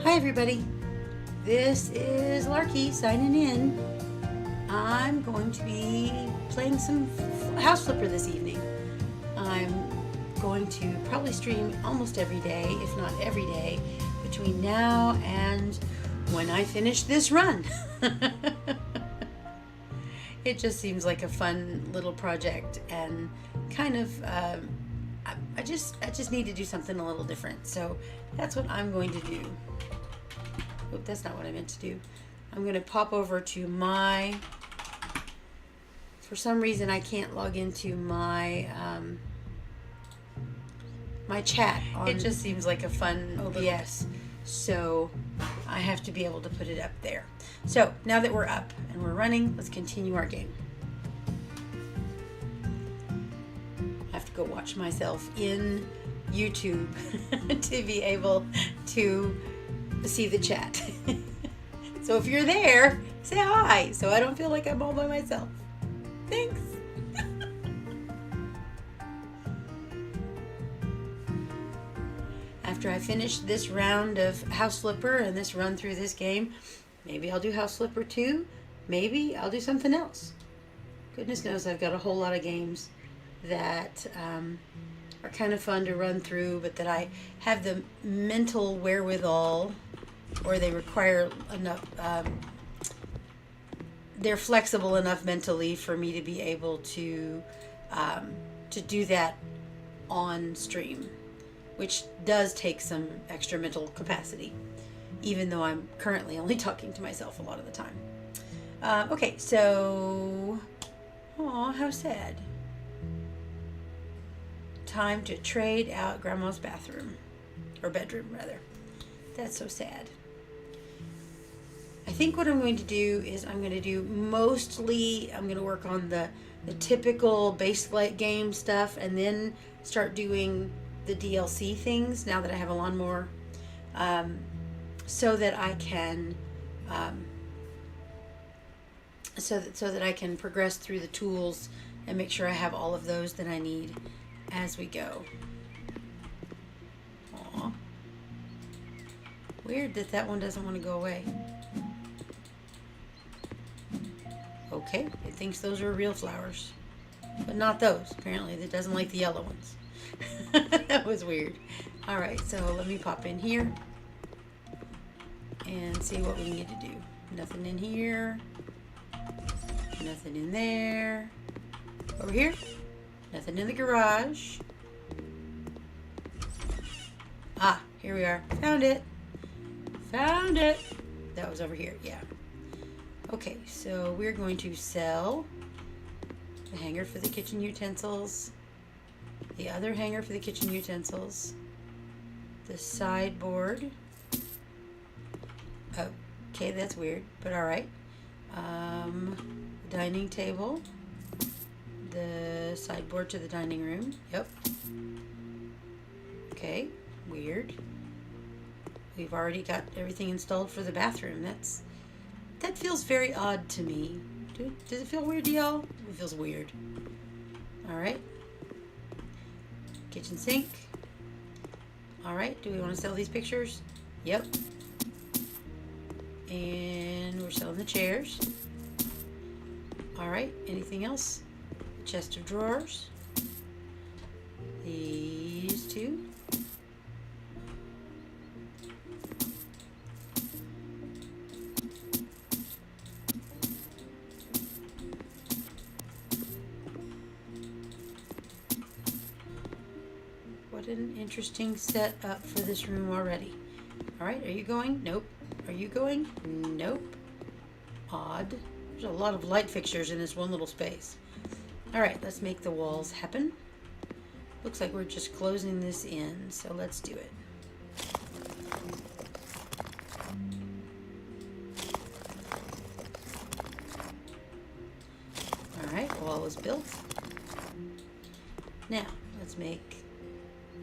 Hi everybody, this is Larky signing in. I'm going to be playing some House Flipper this evening. I'm going to probably stream almost every day, if not every day, between now and when I finish this run. It just seems like a fun little project, and kind of I just need to do something a little different, so that's what I'm going to do. Oop, that's not what I meant to do. I'm going to pop over to my, for some reason I can't log into my my chat. It just seems like a fun OBS, so I have to be able to put it up there. So now that we're up and we're running, let's continue our game. I have to go watch myself in YouTube to be able to see the chat. So if you're there, say hi so I don't feel like I'm all by myself. Thanks. After I finish this round of House Flipper and this run through this game, maybe I'll do House Flipper 2. Maybe I'll do something else. Goodness knows I've got a whole lot of games that are kind of fun to run through, but that I have the mental wherewithal, or they require enough, they're flexible enough mentally for me to be able to do that on stream, which does take some extra mental capacity, even though I'm currently only talking to myself a lot of the time. Okay, so, aw, how sad. Time to trade out Grandma's bathroom, or bedroom rather. That's so sad. I think what I'm going to do is I'm going to work on the typical base game stuff, and then start doing the DLC things now that I have a lawnmower, so that I can so that I can progress through the tools and make sure I have all of those that I need as we go. Aww. Weird that one doesn't want to go away. Okay, it thinks those are real flowers, but not those. Apparently it doesn't like the yellow ones. That was weird. Alright, so let me pop in here and see what we need to do. Nothing in here. Nothing in there. Over here. Nothing in the garage. Ah, here we are. Found it. Found it. That was over here, yeah. Okay, so we're going to sell the hanger for the kitchen utensils, the other hanger for the kitchen utensils, the sideboard. Okay, that's weird, but all right. Dining table, the sideboard to the dining room. Yep. Okay, weird. We've already got everything installed for the bathroom. That feels very odd to me. Does it feel weird to y'all? It feels weird. Alright. Kitchen sink. Alright, do we want to sell these pictures? Yep. And we're selling the chairs. Alright, anything else? Chest of drawers. These two. What an interesting setup for this room already. Alright, are you going? Nope. Are you going? Nope. Odd. There's a lot of light fixtures in this one little space. Alright, let's make the walls happen. Looks like we're just closing this in, so let's do it. Alright, wall is built. Now, let's make...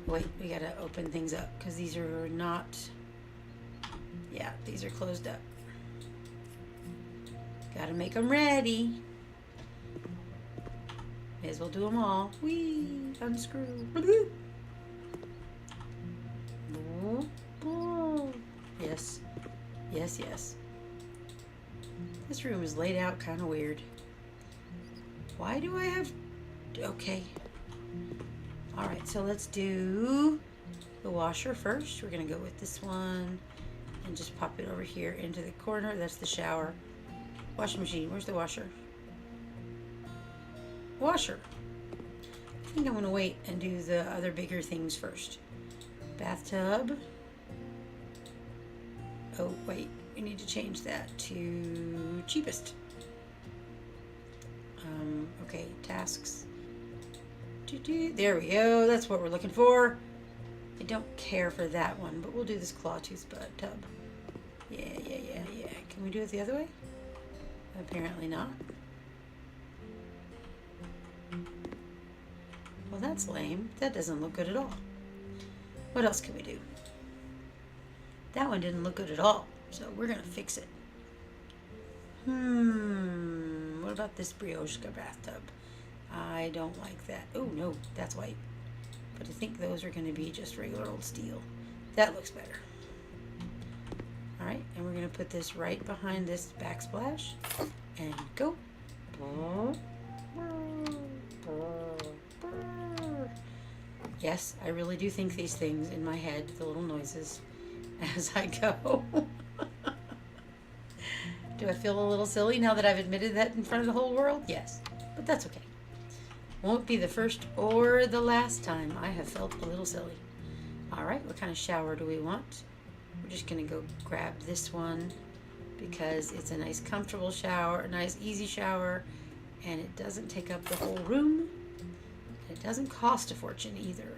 Wait, we gotta open things up, because these are not... Yeah, these are closed up. Gotta make them ready. May as well do them all. Whee! Unscrew. Oh, oh. Yes. yes, yes. This room is laid out kind of weird. Why do I have... Okay. Alright, so let's do the washer first. We're going to go with this one and just pop it over here into the corner. That's the shower. Washing machine. Where's the washer? Washer. I think I'm going to wait and do the other bigger things first. Bathtub. Oh, wait. We need to change that to cheapest. Okay, tasks. There we go. That's what we're looking for. I don't care for that one, but we'll do this claw tooth tub. Yeah. Can we do it the other way? Apparently not. Well, that's lame. That doesn't look good at all. What else can we do? That one didn't look good at all, so we're gonna fix it. What about this Brioshka bathtub? I don't like that. Oh no, that's white. But I think those are gonna be just regular old steel. That looks better. Alright, and we're gonna put this right behind this backsplash and go. Yes, I really do think these things in my head, the little noises as I go. Do I feel a little silly now that I've admitted that in front of the whole world? Yes, but that's okay. Won't be the first or the last time I have felt a little silly. Alright, what kind of shower do we want? We're just going to go grab this one because it's a nice comfortable shower, a nice easy shower, and it doesn't take up the whole room. It doesn't cost a fortune either.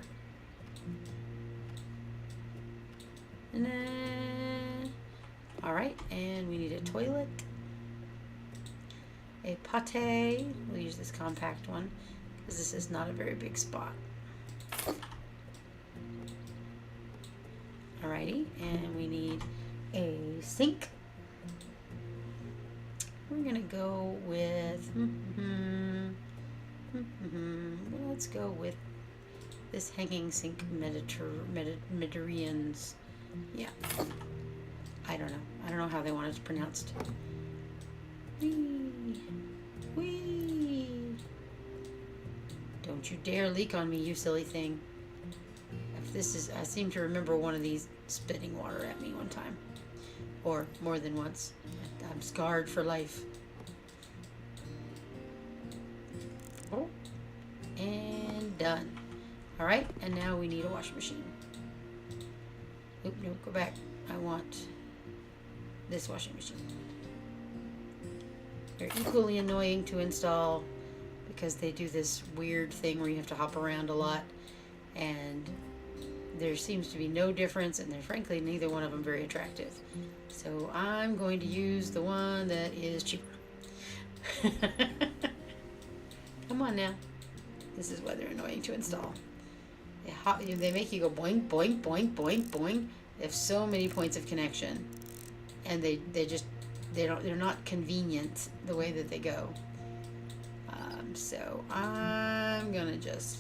Alright, and we need a toilet, a pate. We'll use this compact one because this is not a very big spot. Alrighty, and we need a sink. We're gonna go with let's go with this hanging sink Mediterraneans. Yeah. I don't know how they want it pronounced. Whee! Don't you dare leak on me, you silly thing. If this is, I seem to remember one of these spitting water at me one time. Or more than once. I'm scarred for life. Oh. And done. Alright, and now we need a washing machine. Oop, no, go back. I want this washing machine. They're equally annoying to install because they do this weird thing where you have to hop around a lot, and there seems to be no difference, and they're frankly neither one of them very attractive. So I'm going to use the one that is cheaper. Come on now. This is why they're annoying to install. They make you go boing, boing, boing, boing, boing. They have so many points of connection, and they're not convenient the way that they go. So I'm gonna just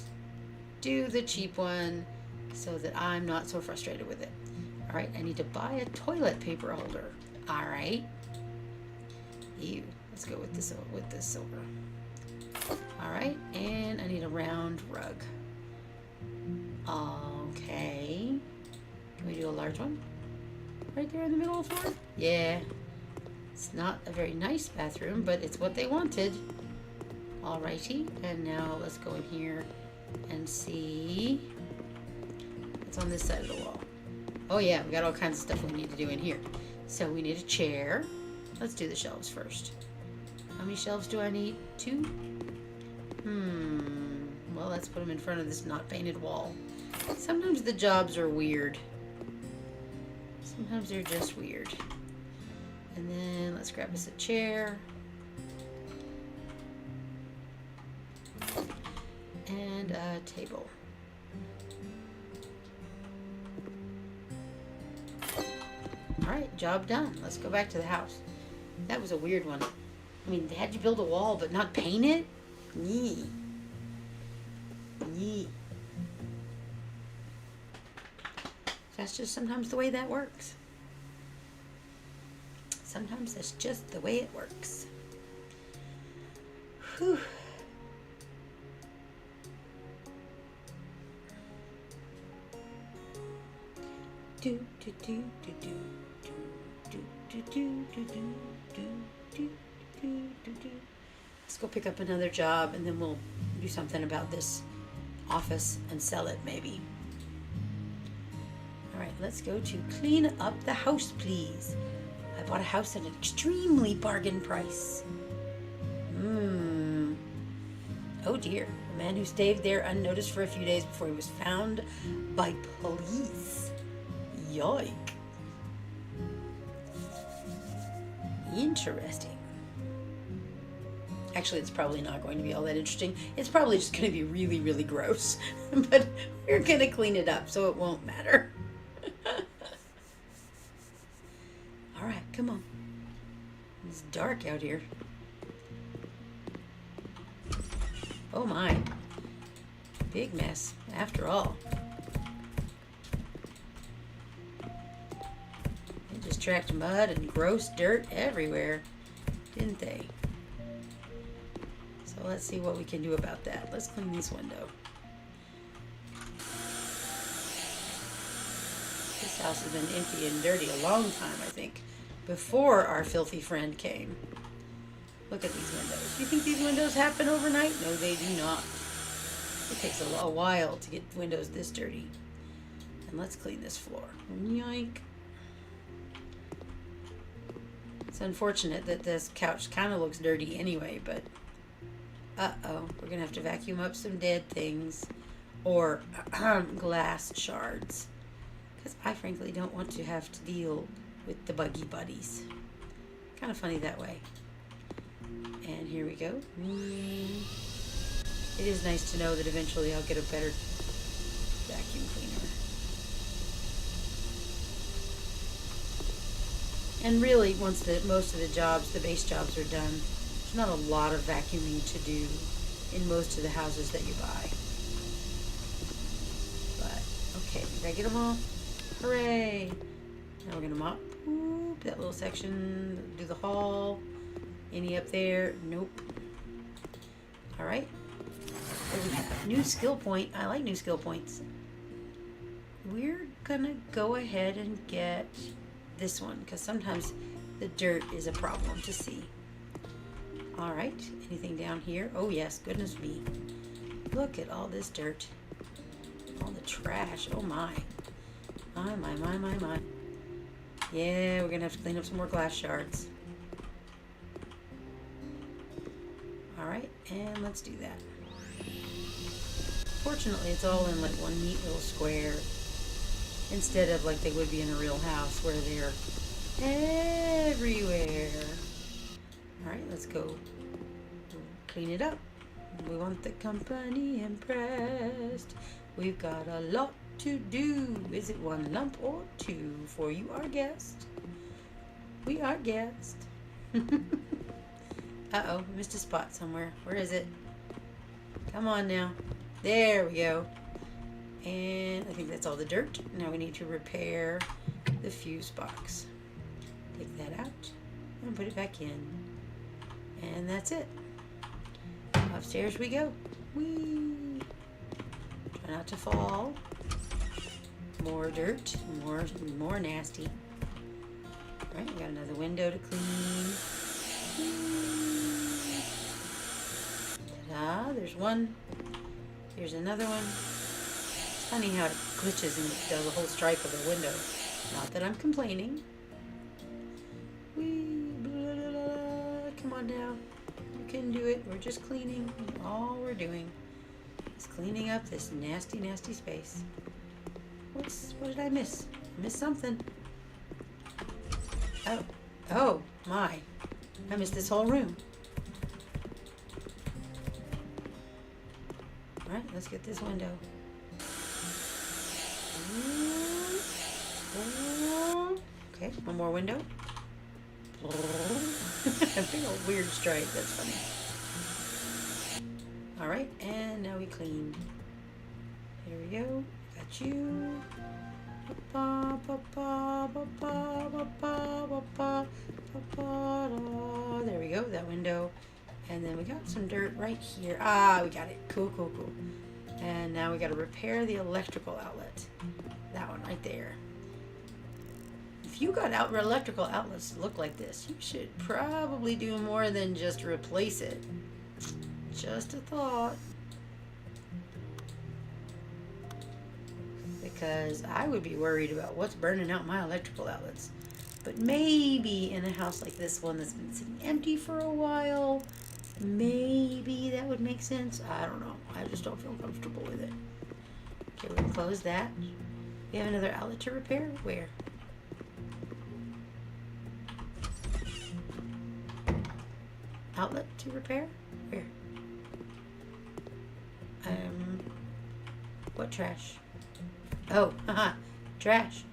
do the cheap one so that I'm not so frustrated with it. All right, I need to buy a toilet paper holder. All right. Ew. Let's go with this silver. All right, and I need a round rug. Okay. Can we do a large one? Right there in the middle of the floor? Yeah. It's not a very nice bathroom, but it's what they wanted. Alrighty, and now let's go in here and see what's on this side of the wall. Oh yeah, we got all kinds of stuff we need to do in here. So we need a chair. Let's do the shelves first. How many shelves do I need? 2? Well, let's put them in front of this not painted wall. Sometimes the jobs are weird. Sometimes they're just weird. And then let's grab us a chair. And a table. Alright, job done. Let's go back to the house. That was a weird one. I mean, had you build a wall but not paint it? Yee. Yee. That's just sometimes the way that works. Sometimes that's just the way it works. Whew. Do do do do do do do do do do do do do. Let's go pick up another job, and then we'll do something about this office and sell it, maybe. All right, let's go to clean up the house, please. I bought a house at an extremely bargain price. Oh dear. A man who stayed there unnoticed for a few days before he was found by police. Yoink. Interesting. Actually, it's probably not going to be all that interesting. It's probably just going to be really, really gross. But we're going to clean it up, so it won't matter. All right, come on. It's dark out here. Oh my. Big mess, after all. They just tracked mud and gross dirt everywhere, didn't they? So let's see what we can do about that. Let's clean this window. This house has been empty and dirty a long time, I think, before our filthy friend came. Look at these windows. Do you think these windows happen overnight? No, they do not. It takes a while to get windows this dirty. And let's clean this floor. Yoink. It's unfortunate that this couch kind of looks dirty anyway, but uh-oh. We're going to have to vacuum up some dead things or glass shards. Because I frankly don't want to have to deal with the buggy buddies. Kind of funny that way. And here we go. It is nice to know that eventually I'll get a better vacuum cleaner. And really, once most of the jobs, the base jobs are done, there's not a lot of vacuuming to do in most of the houses that you buy. But, okay, did I get them all? Hooray! Now we're going to mop that little section, do the hall. Any up there? Nope. All right. What do we have? New skill point. I like new skill points. We're gonna go ahead and get this one because sometimes the dirt is a problem to see. All right. Anything down here? Oh yes. Goodness me. Look at all this dirt. All the trash. Oh my. My. Yeah, we're gonna have to clean up some more glass shards. Alright, and let's do that. Fortunately, it's all in like one neat little square instead of like they would be in a real house where they're everywhere. Alright, let's go clean it up. We want the company impressed. We've got a lot to do. Is it one lump or two? For you, our guest. We are guest. Uh-oh, missed a spot somewhere. Where is it? Come on now. There we go. And I think that's all the dirt. Now we need to repair the fuse box. Take that out and put it back in. And that's it. Upstairs we go. Whee! Try not to fall. More dirt. More nasty. All right, we got another window to clean. Ta-da, there's one. Here's another one. It's funny how it glitches and it does a whole stripe of the window. Not that I'm complaining. Whee, blah, blah, blah. Come on now. You can do it. We're just cleaning. All we're doing is cleaning up this nasty, nasty space. What did I miss? I missed something. Oh my. I missed this whole room. Alright, let's get this window. Okay, one more window. A big old weird stripe, that's funny. Alright, and now we clean. Here we go. Got you. There we go, that window. And then we got some dirt right here. Ah, we got it. Cool, cool, cool. And now we got to repair the electrical outlet. That one right there. If you got electrical outlets that look like this, you should probably do more than just replace it. Just a thought. Because I would be worried about what's burning out my electrical outlets. But maybe in a house like this one that's been sitting empty for a while, maybe that would make sense. I don't know. I just don't feel comfortable with it. Okay, we'll close that. We have another outlet to repair? Where? Outlet to repair? Where? What trash? Oh, haha, trash.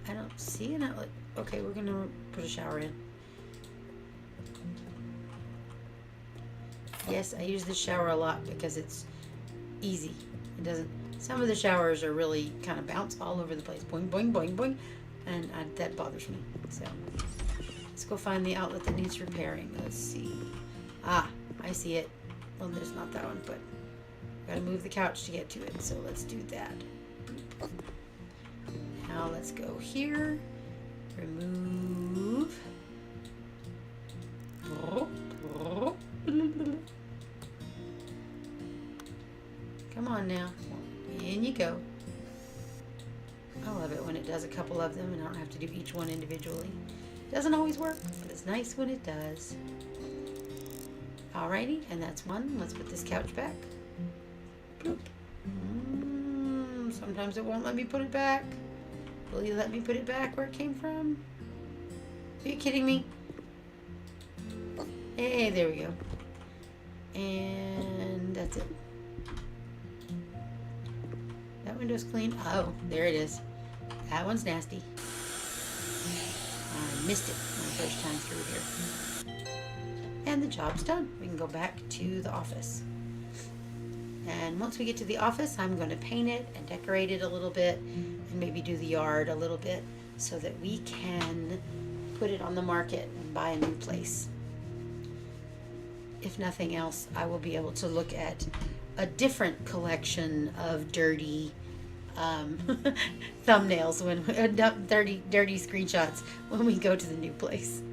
I don't see an outlet. Okay, we're gonna put a shower in. Yes, I use this shower a lot because it's easy. It doesn't, some of the showers are really kind of bounce all over the place. Boing, boing, boing, boing. And that bothers me. So, let's go find the outlet that needs repairing. Let's see. Ah, I see it. Well, there's not that one, but gotta move the couch to get to it. So let's do that. Now let's go here. Remove. Come on now. In you go. I love it when it does a couple of them and I don't have to do each one individually. Doesn't always work, but it's nice when it does. Alrighty, and that's one. Let's put this couch back. Bloop. Sometimes it won't let me put it back. Will you let me put it back where it came from? Are you kidding me? Hey, there we go. And that's it. That window's clean. Oh, there it is. That one's nasty. I missed it my first time through here. And the job's done. We can go back to the office. And once we get to the office, I'm going to paint it and decorate it a little bit and maybe do the yard a little bit so that we can put it on the market and buy a new place. If nothing else, I will be able to look at a different collection of dirty thumbnails when dirty screenshots when we go to the new place.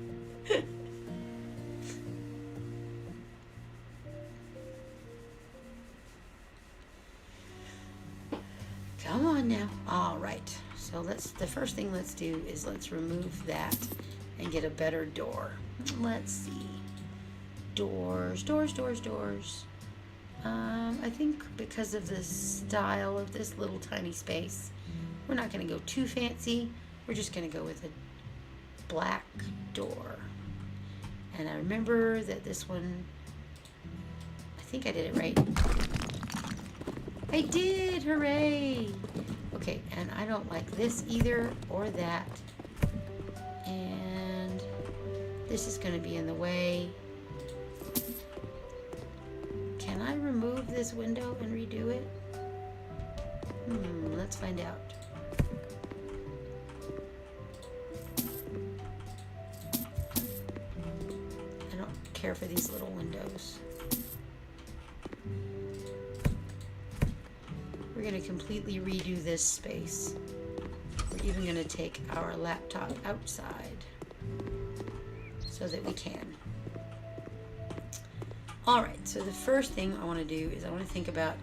Come on now. All right. So the first thing let's do is let's remove that and get a better door. Let's see. Doors. I think because of the style of this little tiny space, we're not going to go too fancy. We're just going to go with a black door. And I remember that this one, I think I did it right. I did! Hooray! Okay, and I don't like this either or that. And this is going to be in the way. Can I remove this window and redo it? Let's find out. I don't care for these little windows. We're going to completely redo this space. We're even going to take our laptop outside so that we can. Alright, so the first thing I want to do is I want to think about,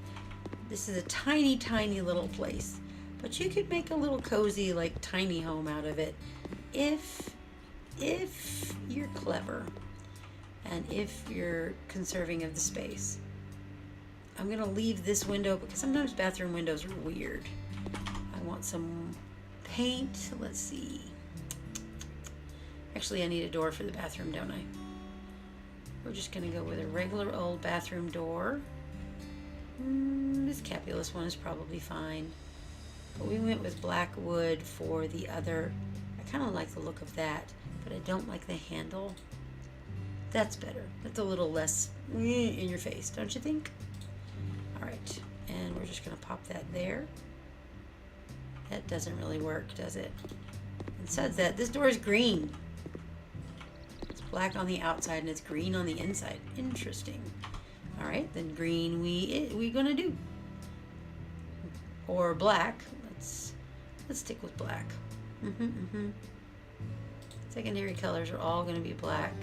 this is a tiny, tiny little place, but you could make a little cozy, like, tiny home out of it if you're clever and if you're conserving of the space. I'm going to leave this window because sometimes bathroom windows are weird. I want some paint. Let's see. Actually, I need a door for the bathroom, don't I? We're just going to go with a regular old bathroom door. This capulous one is probably fine. But we went with black wood for the other. I kind of like the look of that, but I don't like the handle. That's better. That's a little less in your face, don't you think? Alright, and we're just going to pop that there. That doesn't really work, does it? It says that this door is green. It's black on the outside and it's green on the inside. Interesting. All right, then green we gonna do. Or black. Let's stick with black. Secondary colors are all gonna be black,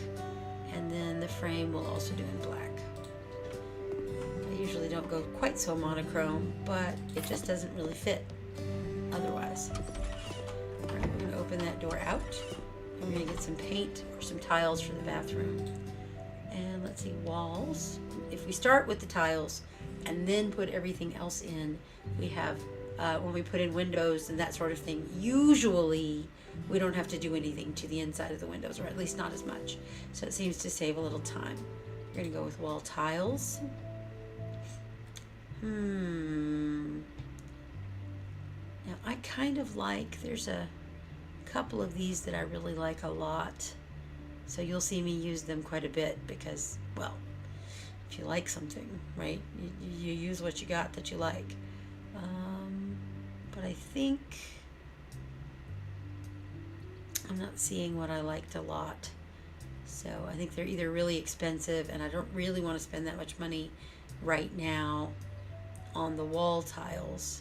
and then the frame will also do in black. I usually don't go quite so monochrome, but it just doesn't really fit otherwise. All right, we're gonna open that door out, and we're gonna get some paint or some tiles for the bathroom. And let's see, walls. If we start with the tiles and then put everything else in, we have, when we put in windows and that sort of thing, usually we don't have to do anything to the inside of the windows, or at least not as much. So it seems to save a little time. We're gonna go with wall tiles. Now I kind of like, there's a couple of these that I really like a lot. So you'll see me use them quite a bit because, well, if you like something, right, you use what you got that you like. But I think I'm not seeing what I liked a lot. So I think they're either really expensive, and I don't really want to spend that much money right now on the wall tiles.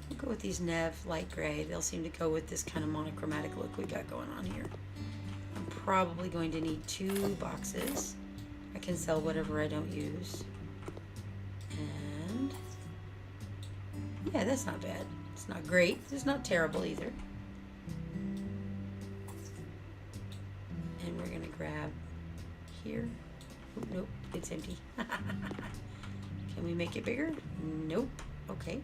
We'll go with these Nev light gray. They'll seem to go with this kind of monochromatic look we got going on here. I'm probably going to need 2 boxes. I can sell whatever I don't use. And yeah, that's not bad. It's not great. It's not terrible either. And we're gonna grab here. Oh, nope, it's empty. Can we make it bigger? Nope. Okay.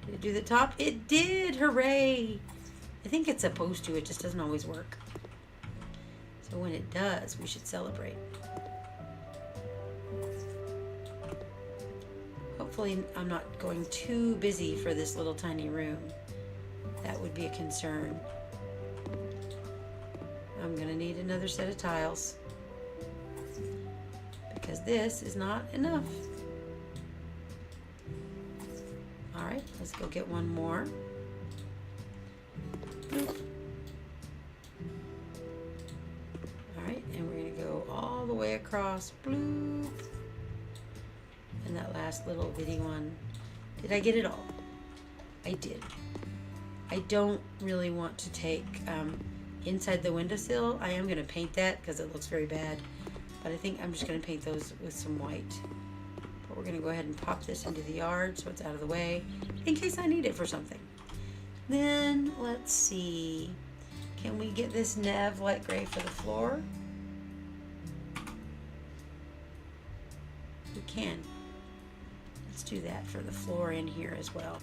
Did it do the top? It did! Hooray! I think it's supposed to. It just doesn't always work. So when it does, we should celebrate. Hopefully I'm not going too busy for this little tiny room. That would be a concern. I'm gonna need another set of tiles because this is not enough. All right, let's go get one more. Boop. All right, and we're gonna go all the way across. Bloop. And that last little bitty one. Did I get it all? I did. I don't really want to take inside the windowsill. I am gonna paint that because it looks very bad. But I think I'm just gonna paint those with some white. But we're gonna go ahead and pop this into the yard so it's out of the way in case I need it for something. Then let's see. Can we get this Nev light gray for the floor? We can. Let's do that for the floor in here as well.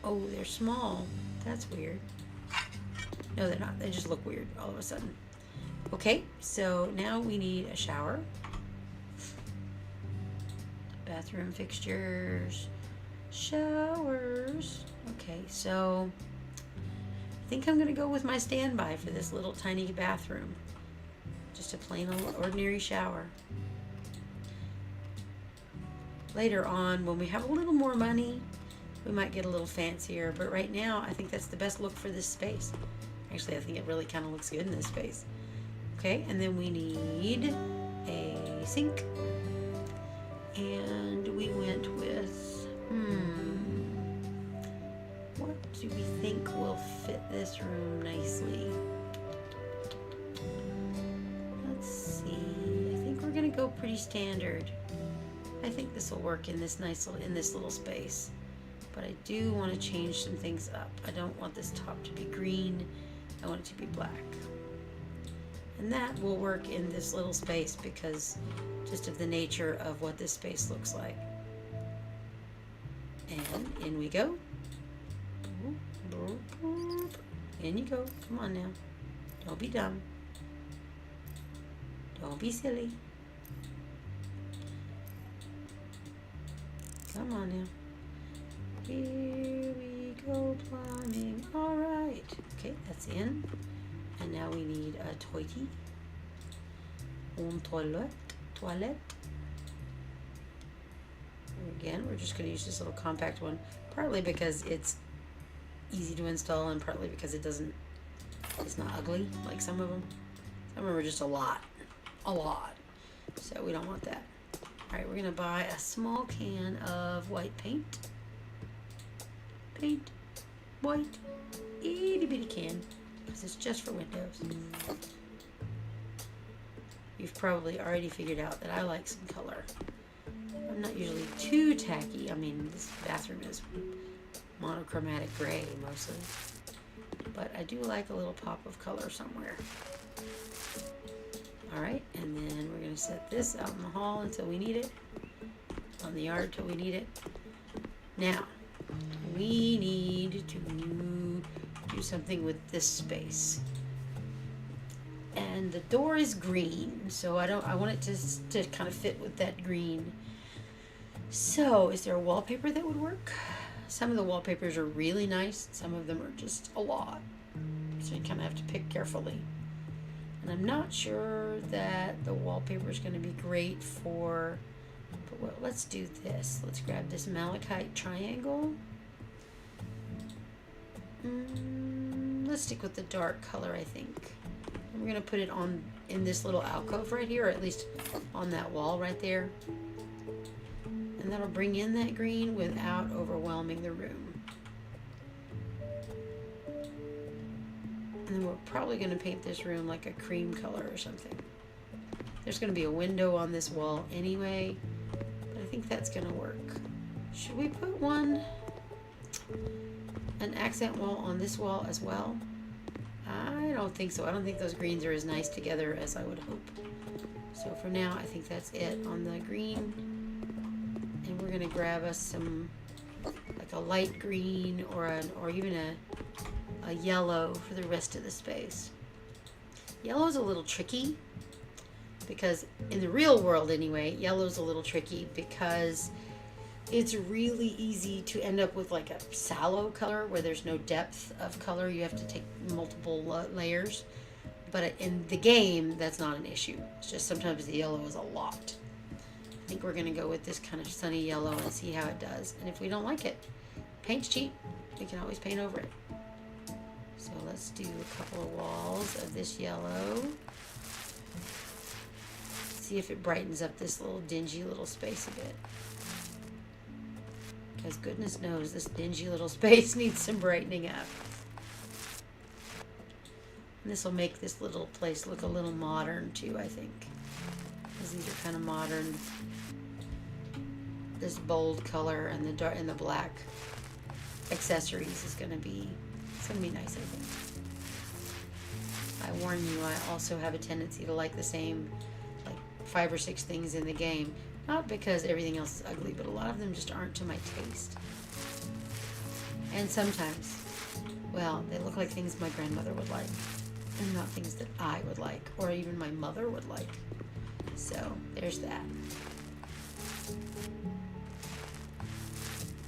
Oh, they're small. That's weird. No, they're not. They just look weird all of a sudden. Okay, so now we need a shower. Bathroom fixtures. Showers. Okay, so I think I'm going to go with my standby for this little tiny bathroom. Just a plain old ordinary shower. Later on, when we have a little more money, we might get a little fancier, but right now I think that's the best look for this space. Actually, I think it really kind of looks good in this space. Okay, and then we need a sink. And we went with, what do we think will fit this room nicely? Let's see, I think we're gonna go pretty standard. I think this will work in this little space. But I do want to change some things up. I don't want this top to be green. I want it to be black. And that will work in this little space because just of the nature of what this space looks like. And in we go. In you go. Come on now. Don't be dumb. Don't be silly. Come on now. Here we go plumbing. All right. Okay, that's in. And now we need a toilet. Un toilet. Again, we're just going to use this little compact one, partly because it's easy to install and partly because it's not ugly like some of them. Some of them are just a lot. So we don't want that. All right, we're going to buy a small can of white paint. White, itty bitty can, because it's just for windows. You've probably already figured out that I like some color. I'm not usually too tacky. I mean, this bathroom is monochromatic gray mostly, but I do like a little pop of color somewhere. All right, and then we're going to set this out in the hall until we need it, on the yard till we need it. Now, we need to do something with this space. And the door is green, so I want it to kind of fit with that green. So, is there a wallpaper that would work? Some of the wallpapers are really nice, some of them are just a lot. So you kind of have to pick carefully. And I'm not sure that the wallpaper is going to be great for, but well, let's do this. Let's grab this malachite triangle. Let's stick with the dark color, I think. And we're going to put it on in this little alcove right here, or at least on that wall right there. And that'll bring in that green without overwhelming the room. And then we're probably going to paint this room like a cream color or something. There's going to be a window on this wall anyway, but I think that's going to work. Should we put an accent wall on this wall as well? I don't think so. I don't think those greens are as nice together as I would hope. So for now, I think that's it on the green. And we're going to grab us some, like a light green or even a yellow for the rest of the space. Yellow is a little tricky because in the real world anyway, yellow is a little tricky because it's really easy to end up with like a sallow color where there's no depth of color. You have to take multiple layers. But in the game, that's not an issue. It's just sometimes the yellow is a lot. I think we're going to go with this kind of sunny yellow and see how it does. And if we don't like it, paint's cheap. We can always paint over it. So let's do a couple of walls of this yellow. See if it brightens up this little dingy little space a bit. Because goodness knows this dingy little space needs some brightening up. And this will make this little place look a little modern too, I think. Because these are kind of modern. This bold color and the dark and the black accessories is going to be, it's going to be nice, I think. I warn you, I also have a tendency to like the same, like 5 or 6 things in the game. Not because everything else is ugly, but a lot of them just aren't to my taste. And sometimes, well, they look like things my grandmother would like, and not things that I would like, or even my mother would like. So, there's that.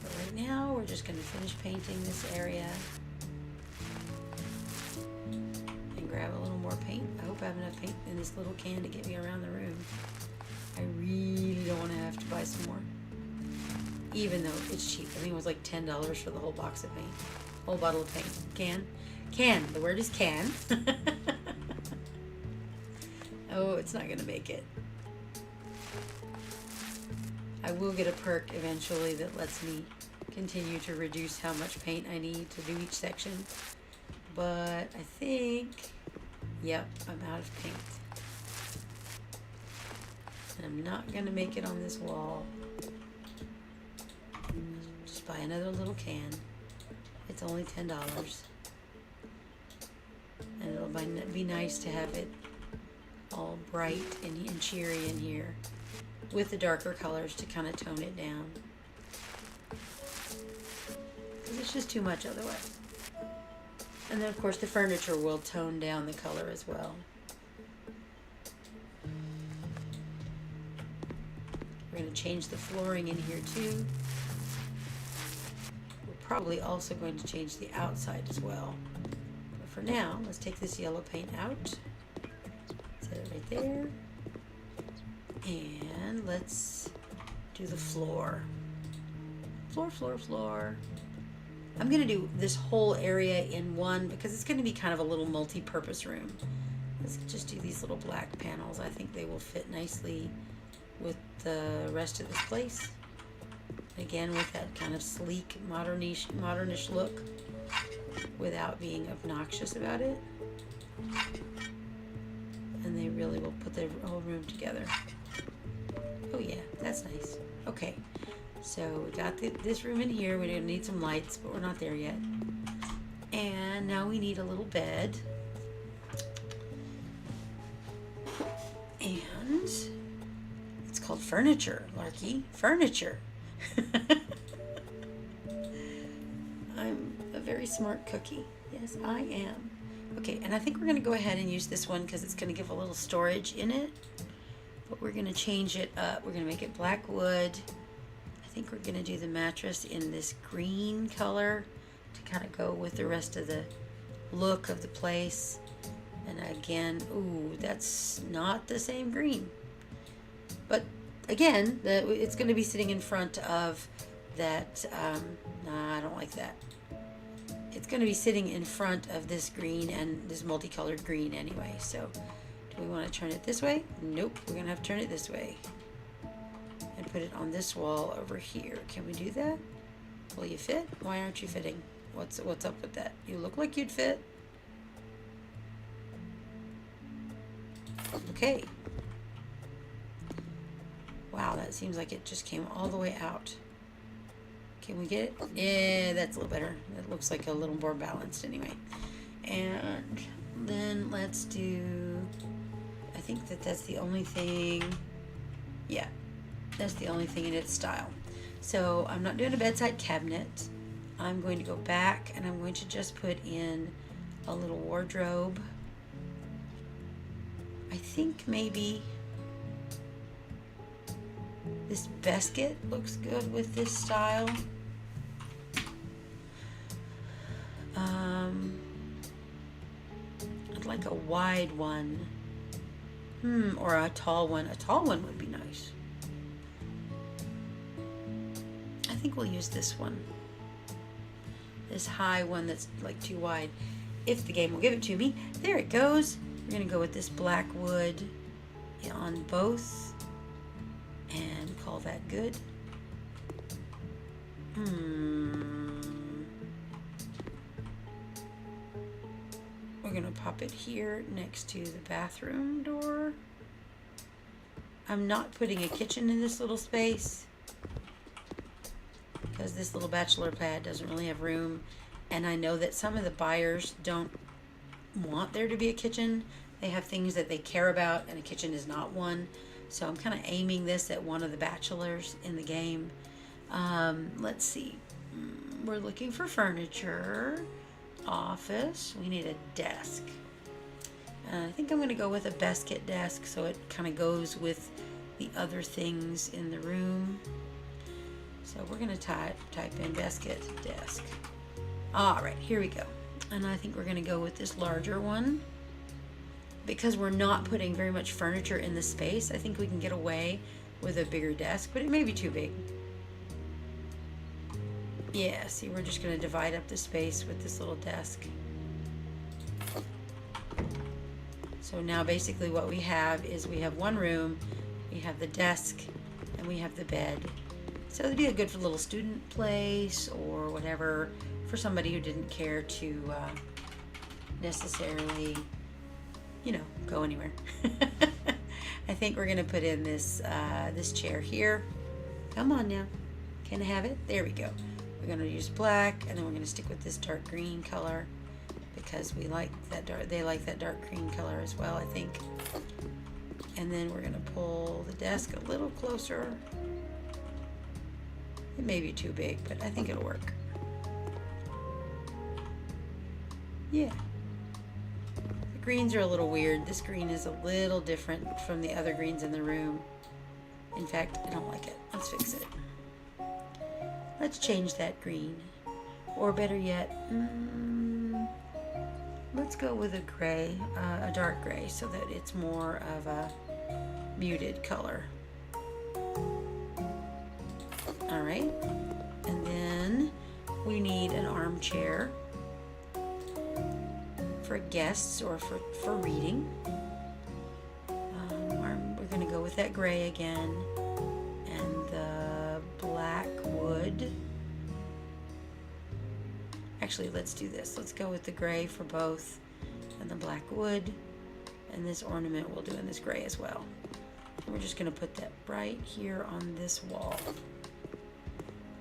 But right now, we're just going to finish painting this area. And grab a little more paint. I hope I have enough paint in this little can to get me around the room. I really don't want to have to buy some more. Even though it's cheap. I think it was like $10 for the whole box of paint. Whole bottle of paint. Can. The word is can. Oh, it's not going to make it. I will get a perk eventually that lets me continue to reduce how much paint I need to do each section. But I think, yep, I'm out of paint. And I'm not going to make it on this wall. Just buy another little can. It's only $10. And it'll be nice to have it all bright and cheery in here with the darker colors to kind of tone it down. Because it's just too much otherwise. And then of course the furniture will tone down the color as well. We're going to change the flooring in here too. We're probably also going to change the outside as well. But for now, let's take this yellow paint out. Set it right there. And let's do the floor. Floor, floor, floor. I'm going to do this whole area in one because it's going to be kind of a little multi-purpose room. Let's just do these little black panels. I think they will fit nicely with the rest of this place. Again, with that kind of sleek, modernish look without being obnoxious about it. And they really will put the whole room together. Oh yeah, that's nice. Okay, so we got this room in here. We're gonna need some lights, but we're not there yet. And now we need a little bed. And it's called furniture, Larky. Furniture. I'm a very smart cookie. Yes, I am. Okay, and I think we're going to go ahead and use this one because it's going to give a little storage in it. But we're going to change it up. We're going to make it black wood. I think we're going to do the mattress in this green color to kind of go with the rest of the look of the place. And again, ooh, that's not the same green. But again, it's going to be sitting in front of that. Nah, I don't like that. It's going to be sitting in front of this green and this multicolored green anyway. So do we want to turn it this way? Nope, we're going to have to turn it this way. And put it on this wall over here. Can we do that? Will you fit? Why aren't you fitting? What's up with that? You look like you'd fit. Okay. Wow, that seems like it just came all the way out. Can we get it? Yeah, that's a little better. It looks like a little more balanced anyway. And then let's do, I think that's the only thing. Yeah, that's the only thing in its style. So I'm not doing a bedside cabinet. I'm going to go back and I'm going to just put in a little wardrobe. I think maybe this basket looks good with this style. I'd like a wide one. Or a tall one. A tall one would be nice. I think we'll use this one. This high one that's like too wide. If the game will give it to me. There it goes. We're going to go with this black wood on both. And call that good. We're going to pop it here next to the bathroom door. I'm not putting a kitchen in this little space because this little bachelor pad doesn't really have room. And I know that some of the buyers don't want there to be a kitchen. They have things that they care about and a kitchen is not one. So I'm kind of aiming this at one of the bachelors in the game. Let's see. We're looking for furniture. Office. We need a desk. I think I'm going to go with a basket desk so it kind of goes with the other things in the room. So we're going to type in basket desk. All right, here we go. And I think we're going to go with this larger one. Because we're not putting very much furniture in the space, I think we can get away with a bigger desk, but it may be too big. Yeah, see, we're just going to divide up the space with this little desk. So now basically what we have is we have one room, we have the desk, and we have the bed. So it'd be a good little student place or whatever for somebody who didn't care to necessarily, you know, go anywhere. I think we're gonna put in this this chair here. Come on now, can I have it? There we go. We're gonna use black, and then we're gonna stick with this dark green color because we like that dark. They like that dark green color as well, I think. And then we're gonna pull the desk a little closer. It may be too big, but I think it'll work. Yeah. The greens are a little weird. This green is a little different from the other greens in the room. In fact, I don't like it. Let's fix it. Let's change that green. Or better yet, let's go with a gray, a dark gray, so that it's more of a muted color. All right. And then we need an armchair for guests or for reading. We're going to go with that gray again, and the black wood. Actually, let's do this. Let's go with the gray for both, and the black wood, and this ornament we'll do in this gray as well. And we're just going to put that right here on this wall.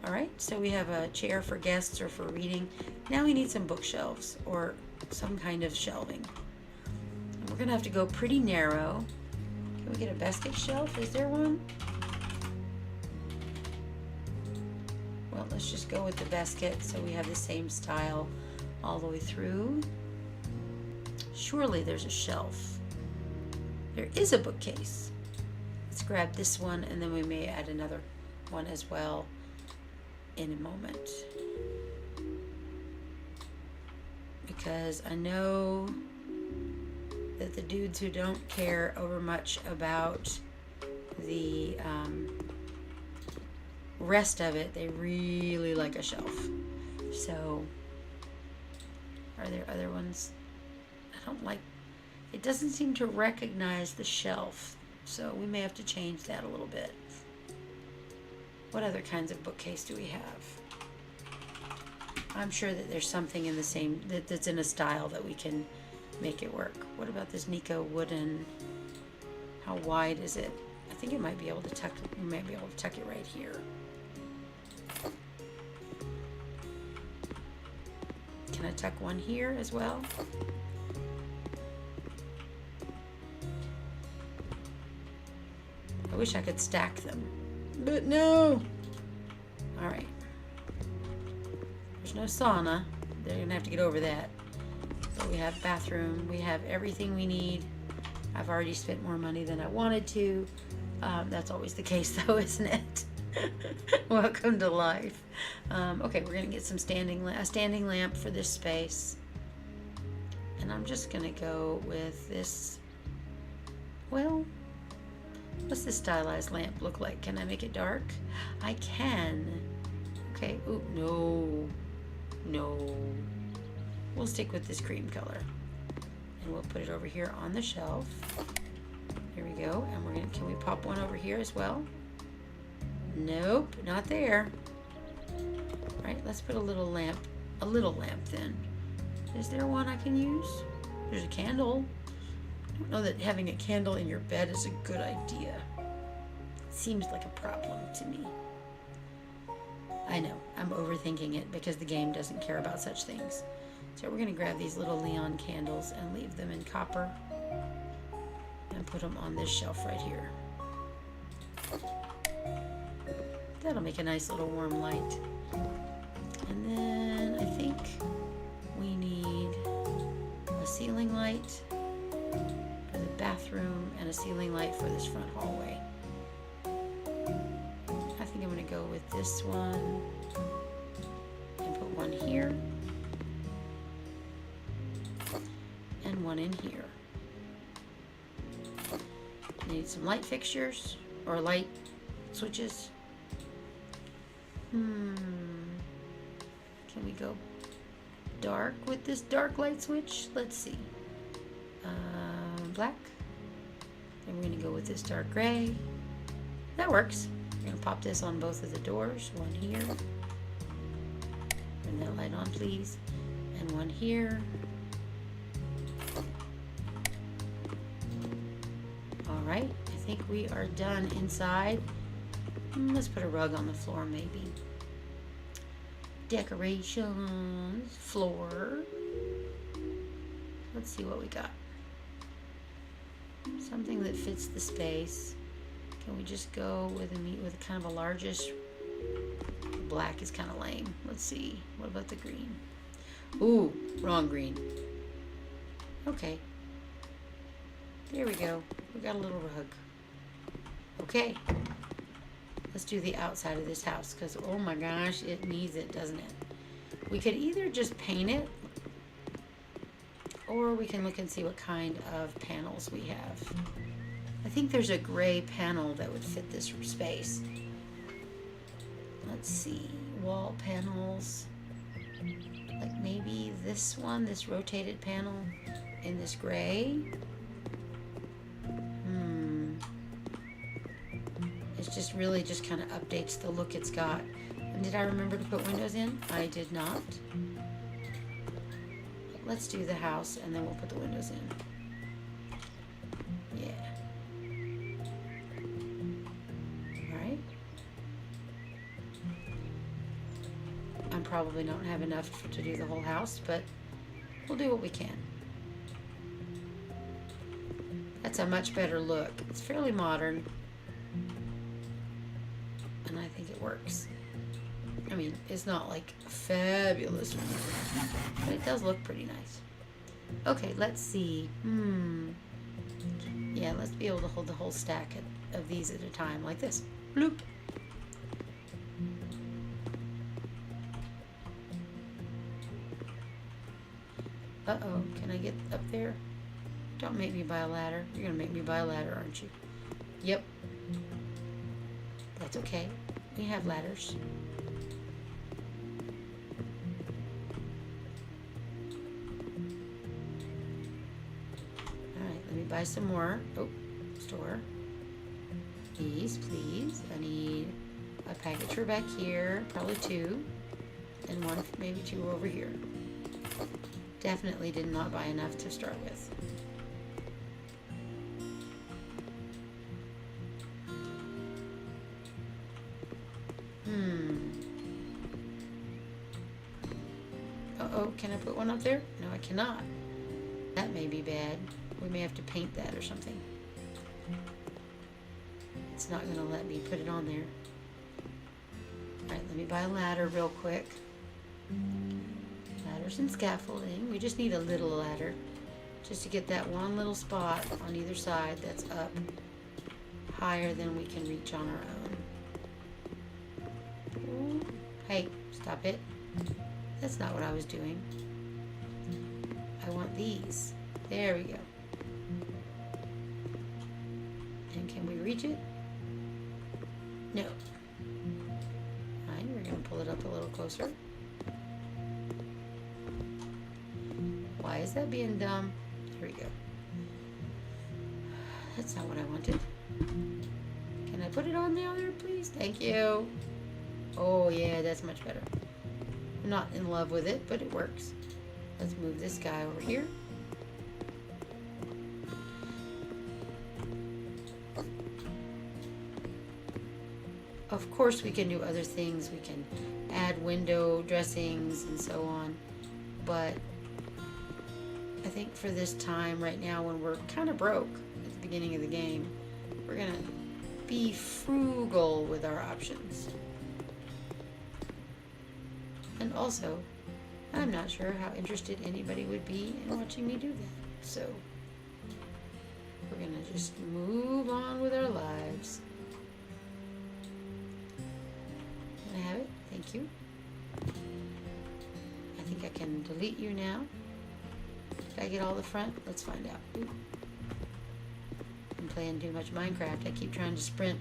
All right, so we have a chair for guests or for reading. Now we need some bookshelves or some kind of shelving. And we're going to have to go pretty narrow. Can we get a basket shelf? Is there one? Well, let's just go with the basket so we have the same style all the way through. Surely there's a shelf. There is a bookcase. Let's grab this one, and then we may add another one as well in a moment. Because I know that the dudes who don't care over much about the rest of it, they really like a shelf. So, are there other ones? I don't like, it doesn't seem to recognize the shelf, so we may have to change that a little bit. What other kinds of bookcase do we have? I'm sure that there's something in the same, that's in a style that we can make it work. What about this Nico wooden? How wide is it? I think it might be able to tuck, we might be able to tuck it right here. Can I tuck one here as well? I wish I could stack them, but no. All right. There's no sauna. They're gonna have to get over that. But we have bathroom. We have everything we need. I've already spent more money than I wanted to. That's always the case, though, isn't it? Welcome to life. Okay, we're gonna get some a standing lamp for this space, and I'm just gonna go with this. Well, what's this stylized lamp look like? Can I make it dark? I can. Okay. Ooh, no. We'll stick with this cream color, and we'll put it over here on the shelf. Here we go. And we're gonna. Can we pop one over here as well? Nope, not there. All right, let's put a little lamp then. Is there one I can use? There's a candle. I don't know that having a candle in your bed is a good idea. It seems like a problem to me. I know, I'm overthinking it because the game doesn't care about such things. So we're gonna grab these little neon candles and leave them in copper and put them on this shelf right here. That'll make a nice little warm light. And then I think we need a ceiling light for the bathroom and a ceiling light for this front hallway. I think I'm going to go with this one and put one here and one in here. Need some light fixtures or light switches. Can we go dark with this dark light switch? Let's see. Black. And we're going to go with this dark gray. That works. We're going to pop this on both of the doors. One here. Turn that light on, please. And one here. All right. I think we are done inside. Let's put a rug on the floor, maybe. Decorations, floor. Let's see what we got. Something that fits the space. Can we just go with kind of a largish? Black is kind of lame. Let's see. What about the green? Ooh, wrong green. Okay. There we go. We got a little rug. Okay. Let's do the outside of this house because, oh my gosh, it needs it, doesn't it? We could either just paint it or we can look and see what kind of panels we have. I think there's a gray panel that would fit this space. Let's see. wall panels. Like maybe this one, this rotated panel in this gray. It's just really just kind of updates the look it's got. And did I remember to put windows in? I did not. Let's do the house and then we'll put the windows in. Yeah. Alright. I probably don't have enough to do the whole house, but we'll do what we can. That's a much better look. It's fairly modern. And I think it works. I mean, it's not like fabulous, but it does look pretty nice. Okay, let's see. Yeah, let's be able to hold the whole stack of these at a time, like this. Bloop. Uh-oh, can I get up there? Don't make me buy a ladder. You're gonna make me buy a ladder, aren't you? Yep. That's okay. We have ladders. Alright, let me buy some more. Oh, store. Please, please. I need a packager back here. Probably 2. And one, maybe 2 over here. Definitely did not buy enough to start with. Uh-oh, can I put one up there? No, I cannot. That may be bad. We may have to paint that or something. It's not going to let me put it on there. Alright, let me buy a ladder real quick. Ladders and scaffolding. We just need a little ladder. Just to get that one little spot on either side that's up higher than we can reach on our own. Ooh. Hey, stop it. That's not what I was doing. I want these. There we go. And can we reach it? No. Fine, we're going to pull it up a little closer. Why is that being dumb? There we go. That's not what I wanted. Can I put it on there, please? Thank you. Oh, yeah, that's much better. I'm not in love with it, but it works. Let's move this guy over here. Of course, we can do other things. We can add window dressings and so on. But I think for this time right now when we're kind of broke at the beginning of the game, we're going to be frugal with our options. And also, I'm not sure how interested anybody would be in watching me do that. So, we're going to just move on with our lives. Can I have it? Thank you. I think I can delete you now. Did I get all the front? Let's find out. Ooh. I'm playing too much Minecraft. I keep trying to sprint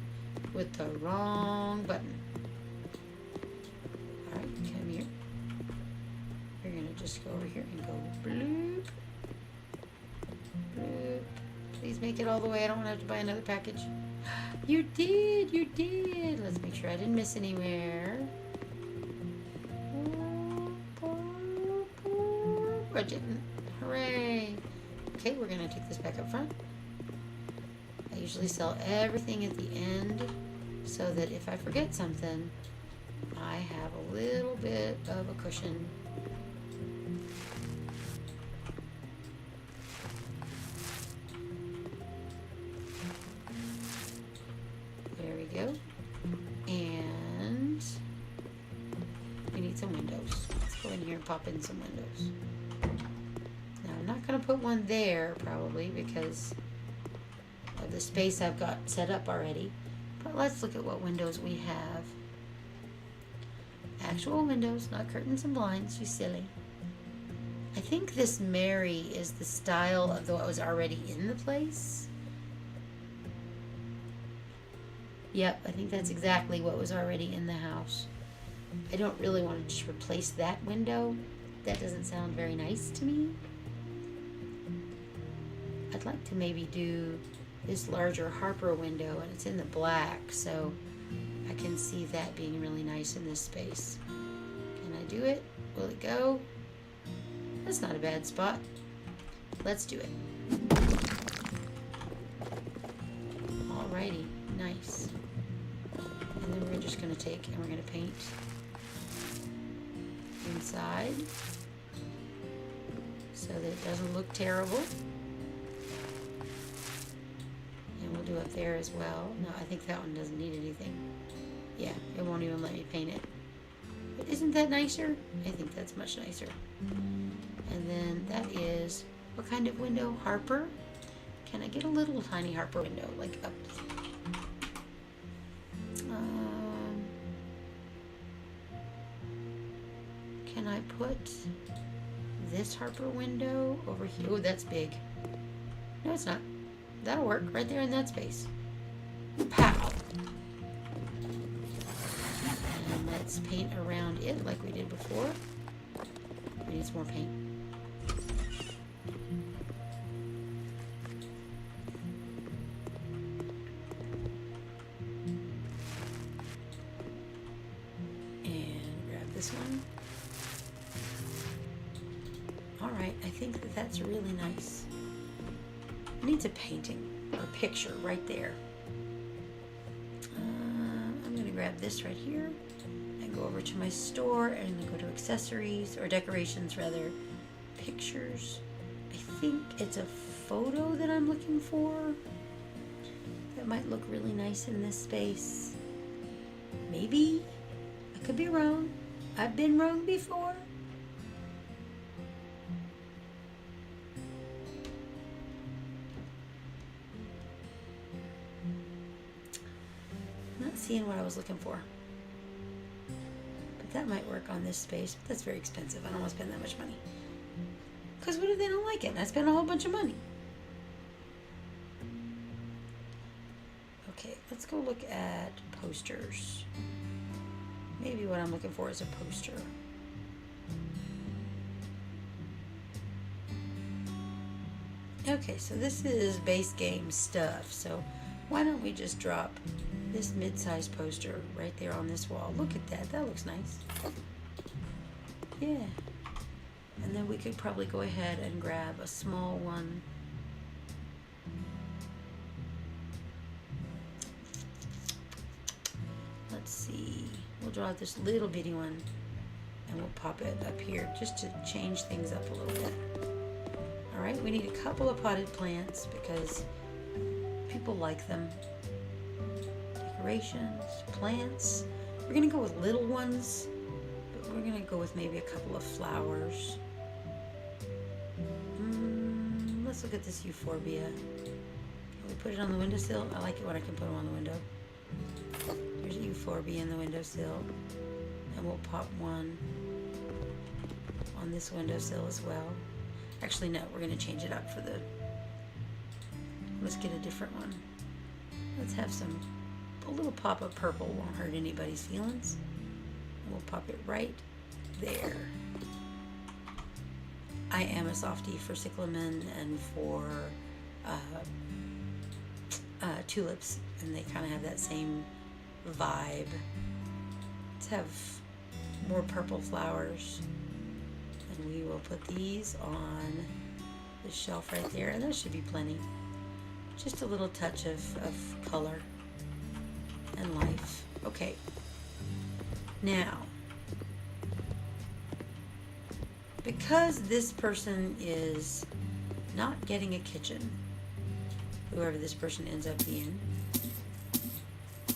with the wrong button. Alright, come here. We're going to just go over here and go bloop. Bloop. Please make it all the way. I don't want to have to buy another package. You did! You did! Let's make sure I didn't miss anywhere. I didn't. Hooray! Okay, we're going to take this back up front. I usually sell everything at the end so that if I forget something, I have a little bit of a cushion. There we go. And we need some windows. Let's go in here and pop in some windows. Now, I'm not going to put one there probably because of the space I've got set up already. But let's look at what windows we have. Actual windows, not curtains and blinds, you silly. I think this Mary is the style of what was already in the place. Yep, I think that's exactly what was already in the house. I don't really want to just replace that window. That doesn't sound very nice to me. I'd like to maybe do this larger Harper window, and it's in the black, so I can see that being really nice in this space. Can I do it? Will it go? That's not a bad spot. Let's do it. Alrighty, nice. And then we're just going to take and we're going to paint inside so that it doesn't look terrible. And we'll do up there as well. No, I think that one doesn't need anything. Yeah, it won't even let me paint it. But isn't that nicer? I think that's much nicer. And then that is, what kind of window? Harper? Can I get a little tiny Harper window, like up? Can I put this Harper window over here? Oh, that's big. No, it's not. That'll work right there in that space. Pow! And let's paint around it like we did before. We need some more paint. And grab this one. Alright, I think that that's really nice. It needs a painting or a picture right there. I'm going to grab this right here and go over to my store and go to accessories, or decorations rather, pictures. I think it's a photo that I'm looking for that might look really nice in this space. Maybe. I could be wrong. I've been wrong before. Not seeing what I was looking for. But that might work on this space. But that's very expensive. I don't want to spend that much money. Because what if they don't like it and I spend a whole bunch of money? Okay, let's go look at posters. Maybe what I'm looking for is a poster. Okay, so this is base game stuff. So why don't we just drop this mid-size poster right there on this wall? Look at that. That looks nice. Yeah. And then we could probably go ahead and grab a small one. Let's see. We'll draw this little bitty one and we'll pop it up here just to change things up a little bit. Alright, we need a couple of potted plants because people like them. Decorations, plants. We're going to go with little ones, but we're going to go with maybe a couple of flowers. Let's look at this euphorbia. Can we put it on the windowsill? I like it when I can put them on the window. There's a euphorbia in the windowsill. And we'll pop one on this windowsill as well. Actually, no, we're going to change it up for the... Let's get a different one. Let's have some... A little pop of purple won't hurt anybody's feelings. And we'll pop it right there. I am a softie for cyclamen and for tulips, and they kind of have that same vibe. Let's have more purple flowers, and we will put these on the shelf right there, and that should be plenty. Just a little touch of color and life. Okay, now because this person is not getting a kitchen, whoever this person ends up being,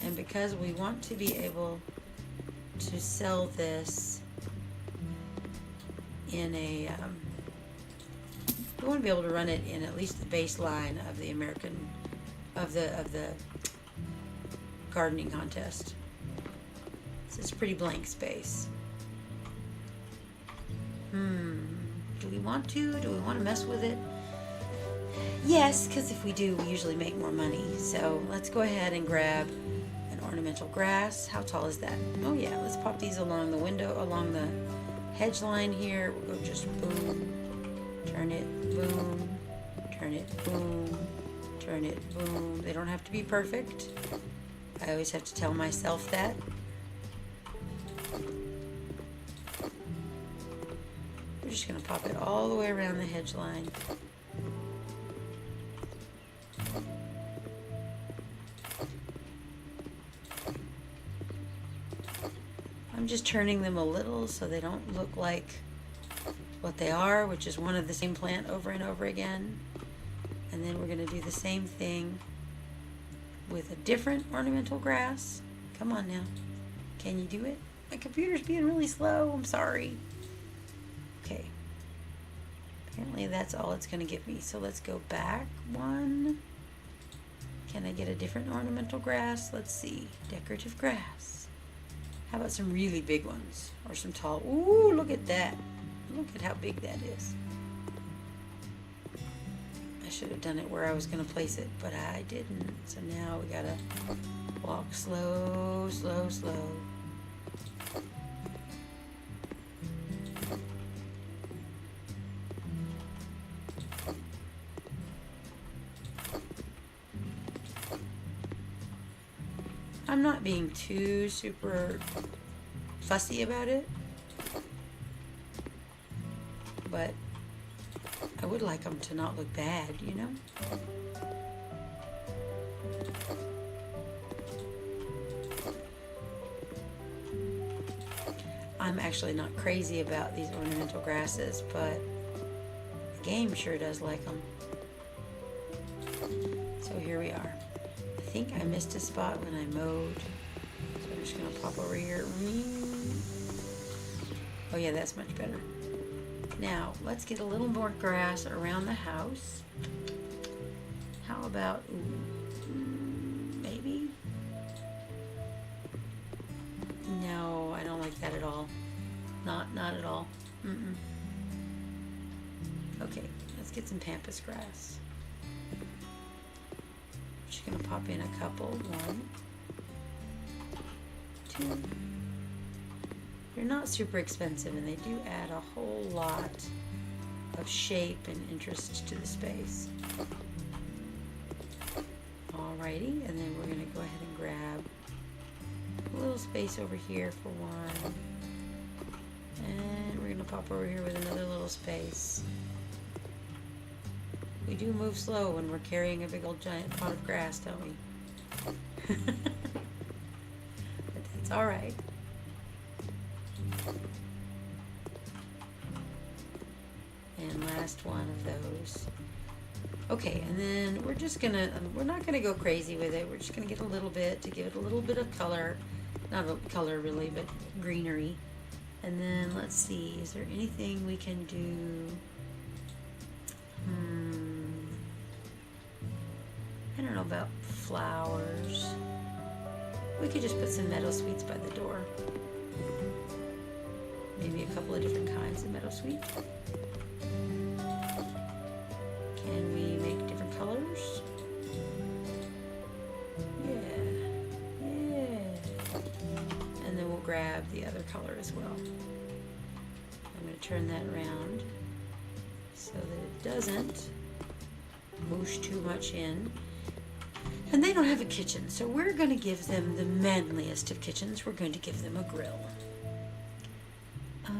and because we want to be able to sell this in a, we want to be able to run it in at least the baseline of the American, of the gardening contest. So it's a pretty blank space. Do we want to? Do we want to mess with it? Yes, because if we do, we usually make more money. So let's go ahead and grab an ornamental grass. How tall is that? Oh yeah, let's pop these along the window, along the hedge line here. We'll go just boom, turn it, boom, turn it, boom, turn it, boom. They don't have to be perfect. I always have to tell myself that. We're just going to pop it all the way around the hedge line. I'm just turning them a little so they don't look like what they are, which is one of the same plant over and over again. And then we're going to do the same thing with a different ornamental grass. Come on now. Can you do it? My computer's being really slow. I'm sorry. Okay. Apparently that's all it's going to give me. So let's go back one. Can I get a different ornamental grass? Let's see. Decorative grass. How about some really big ones? Or some tall. Ooh, look at that. Look at how big that is. I should have done it where I was going to place it, but I didn't. So now we got to walk slow, slow, slow. I'm not being too super fussy about it, but I would like them to not look bad, you know? I'm actually not crazy about these ornamental grasses, but the game sure does like them. So here we are. I think I missed a spot when I mowed, so I'm just going to pop over here. Oh yeah, that's much better. Now, let's get a little more grass around the house. How about, maybe? No, I don't like that at all. Not at all. Okay, let's get some pampas grass. Just gonna pop in a couple. 1, 2. They're not super expensive, and they do add a whole lot of shape and interest to the space. Alrighty, and then we're gonna go ahead and grab a little space over here for one, and we're gonna pop over here with another little space. We do move slow when we're carrying a big old giant pot of grass, don't we? But that's alright. And last one of those. Okay, and then we're just gonna, we're not gonna go crazy with it. We're just gonna get a little bit to give it a little bit of color. Not a color really, but greenery. And then let's see, is there anything we can do? I don't know about flowers. We could just put some meadow sweets by the door. Maybe a couple of different kinds of meadow sweet. Can we make different colors? Yeah. And then we'll grab the other color as well. I'm going to turn that around so that it doesn't moosh too much in. And they don't have a kitchen, so we're going to give them the manliest of kitchens. We're going to give them a grill. I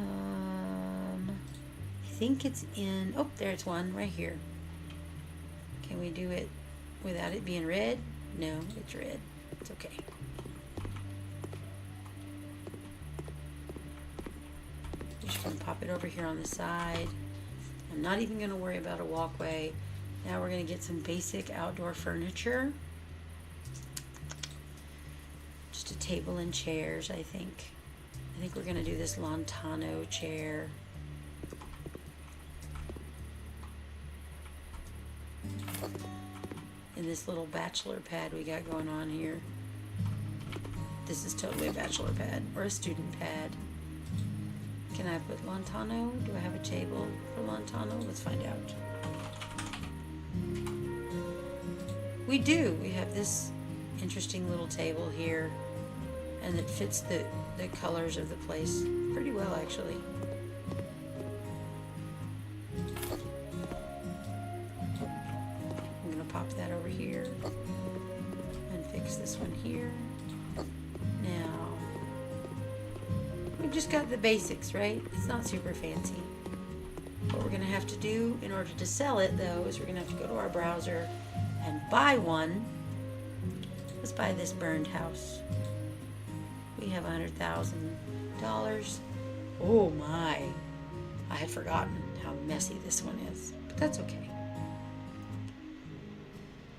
think it's in, oh, there's one right here. Can we do it without it being red? No, it's red. It's okay. I'm just going to pop it over here on the side. I'm not even going to worry about a walkway. Now we're going to get some basic outdoor furniture. Just a table and chairs, I think. I think we're going to do this Lontano chair. And this little bachelor pad we got going on here. This is totally a bachelor pad or a student pad. Can I put Lontano? Do I have a table for Lontano? Let's find out. We do. We have this interesting little table here, and it fits the colors of the place pretty well, actually. I'm gonna pop that over here and fix this one here. Now, we've just got the basics, right? It's not super fancy. What we're gonna have to do in order to sell it, though, is we're gonna have to go to our browser and buy one. Let's buy this burned house. We have $100,000. Oh my. I had forgotten how messy this one is, but that's okay.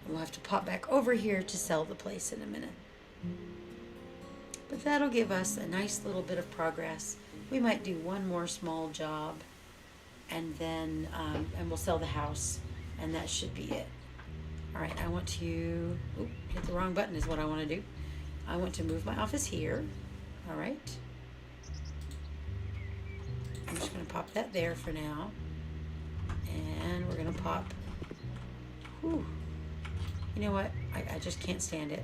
We'll have to pop back over here to sell the place in a minute. But that'll give us a nice little bit of progress. We might do one more small job, and then and we'll sell the house, and that should be it. All right, I want to hit the wrong button is what I want to do. I want to move my office here. All right. I'm just going to pop that there for now. And we're going to pop, whew. You know what? I just can't stand it.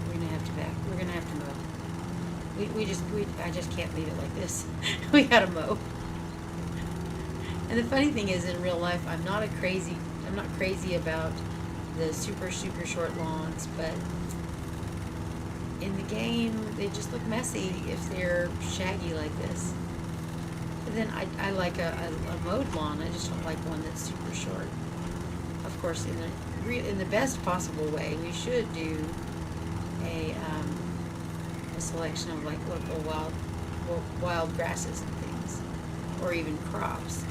We're going to have to we're going to have to mow. I just can't leave it like this. We got to mow. And the funny thing is, in real life, I'm not crazy about the super short lawns, but in the game, they just look messy if they're shaggy like this. But then I like a mowed lawn. I just don't like one that's super short. Of course, in the best possible way, we should do a selection of like local wild grasses and things, or even crops.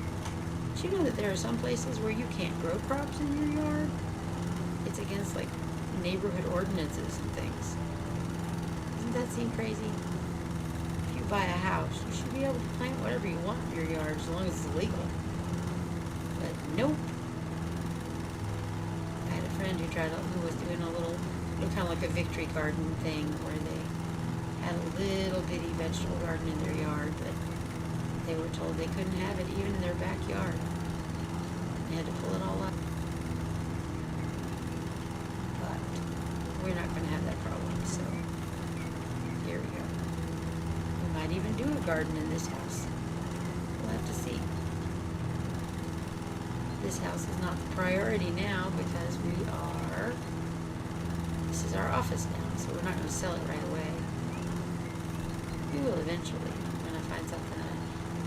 Do you know that there are some places where you can't grow crops in your yard? It's against like neighborhood ordinances and things. Doesn't that seem crazy? If you buy a house, you should be able to plant whatever you want in your yard as long as it's legal. But nope. I had a friend who was doing a little, kind of like a victory garden thing where they had a little bitty vegetable garden in their yard, but they were told they couldn't have it even in their backyard. They had to pull it all up. But we're not going to have that problem, so here we go. We might even do a garden in this house. We'll have to see. This house is not the priority now because this is our office now, so we're not going to sell it right away. We will eventually when I find something I